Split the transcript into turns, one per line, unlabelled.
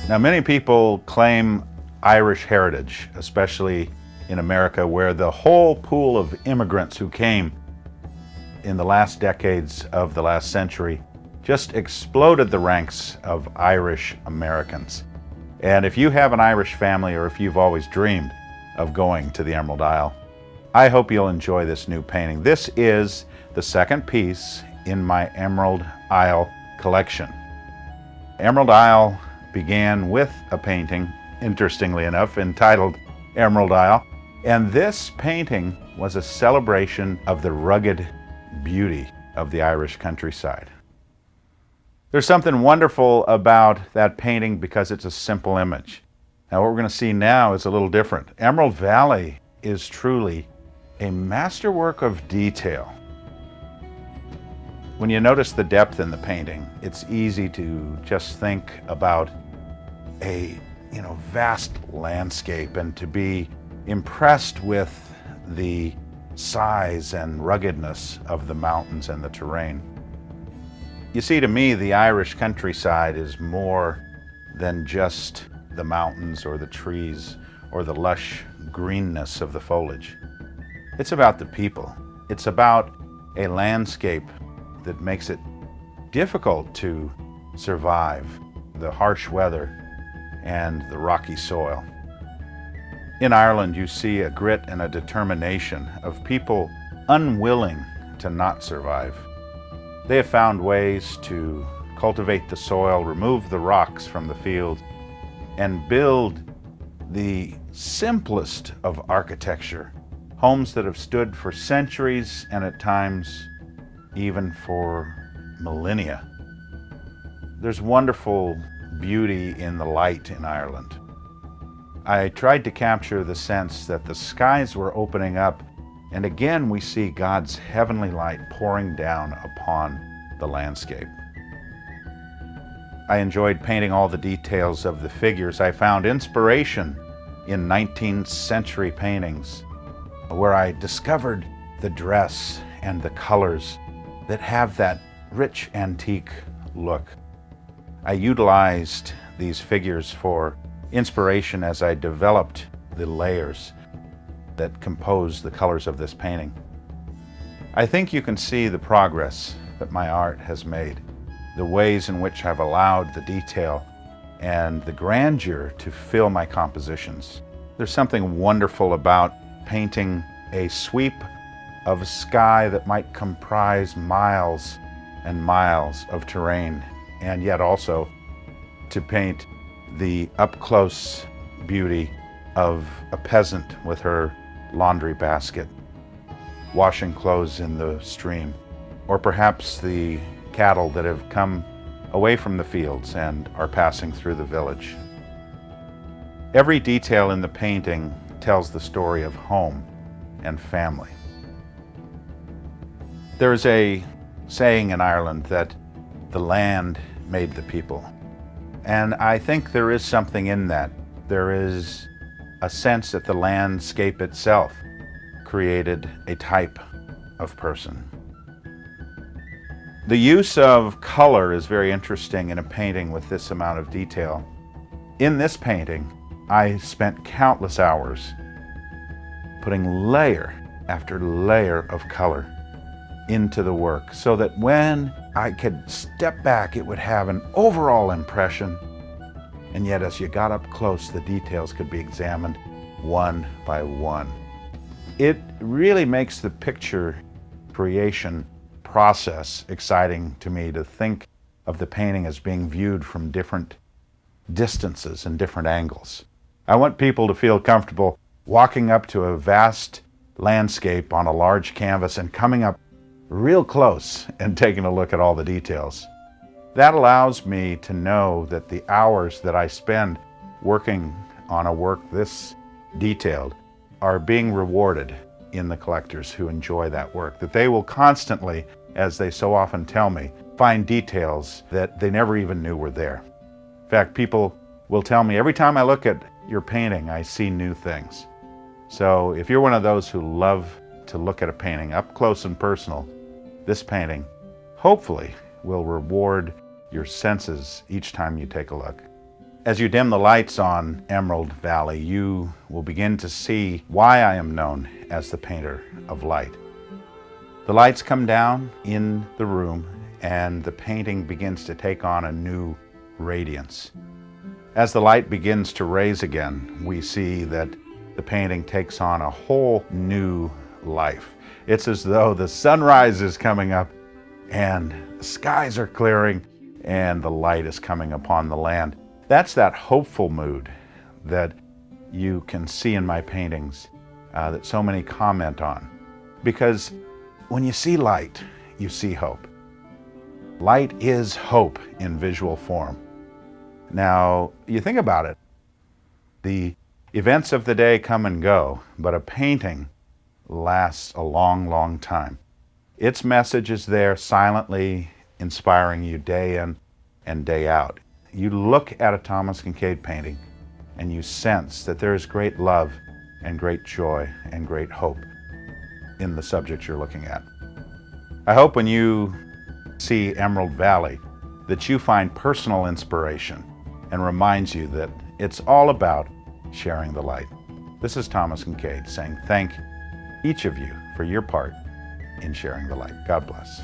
Now, many people claim Irish heritage, especially in America, where the whole pool of immigrants who came in the last decades of the last century just exploded the ranks of Irish Americans. And if you have an Irish family, or if you've always dreamed of going to the Emerald Isle, I hope you'll enjoy this new painting. This is the second piece in my Emerald Isle collection. Emerald Isle began with a painting, interestingly enough, entitled Emerald Isle. And this painting was a celebration of the rugged beauty of the Irish countryside. There's something wonderful about that painting because it's a simple image. Now, what we're going to see now is a little different. Emerald Valley is truly a masterwork of detail. When you notice the depth in the painting, it's easy to just think about a vast landscape and to be impressed with the size and ruggedness of the mountains and the terrain. You see, to me, the Irish countryside is more than just the mountains or the trees or the lush greenness of the foliage. It's about the people. It's about a landscape that makes it difficult to survive the harsh weather and the rocky soil. In Ireland, you see a grit and a determination of people unwilling to not survive. They have found ways to cultivate the soil, remove the rocks from the fields, and build the simplest of architecture, homes that have stood for centuries and at times even for millennia. There's wonderful beauty in the light in Ireland. I tried to capture the sense that the skies were opening up, and again we see God's heavenly light pouring down upon the landscape. I enjoyed painting all the details of the figures. I found inspiration in 19th century paintings, where I discovered the dress and the colors that have that rich antique look. I utilized these figures for inspiration as I developed the layers that compose the colors of this painting. I think you can see the progress that my art has made, the ways in which I've allowed the detail and the grandeur to fill my compositions. There's something wonderful about painting a sweep of a sky that might comprise miles and miles of terrain, and yet also to paint the up-close beauty of a peasant with her laundry basket, washing clothes in the stream, or perhaps the cattle that have come away from the fields and are passing through the village. Every detail in the painting tells the story of home and family. There is a saying in Ireland that the land made the people. And I think there is something in that. There is a sense that the landscape itself created a type of person. The use of color is very interesting in a painting with this amount of detail. In this painting, I spent countless hours putting layer after layer of color into the work so that when I could step back, it would have an overall impression, and yet as you got up close, the details could be examined one by one. It really makes the picture creation process exciting to me, to think of the painting as being viewed from different distances and different angles. I want people to feel comfortable walking up to a vast landscape on a large canvas and coming up real close and taking a look at all the details. That allows me to know that the hours that I spend working on a work this detailed are being rewarded in the collectors who enjoy that work, that they will constantly, as they so often tell me, find details that they never even knew were there. In fact, people will tell me, every time I look at your painting, I see new things. So if you're one of those who love to look at a painting up close and personal, this painting hopefully will reward your senses each time you take a look. As you dim the lights on Emerald Valley, you will begin to see why I am known as the painter of light. The lights come down in the room and the painting begins to take on a new radiance. As the light begins to raise again, we see that the painting takes on a whole new life. It's as though the sunrise is coming up and the skies are clearing and the light is coming upon the land. That's that hopeful mood that you can see in my paintings that so many comment on. Because when you see light, you see hope. Light is hope in visual form. Now, you think about it. The events of the day come and go, but a painting lasts a long, long time. Its message is there silently inspiring you day in and day out. You look at a Thomas Kinkade painting and you sense that there is great love and great joy and great hope in the subject you're looking at. I hope when you see Emerald Valley that you find personal inspiration and reminds you that it's all about sharing the light. This is Thomas Kinkade saying thank each of you for your part in sharing the light. God bless.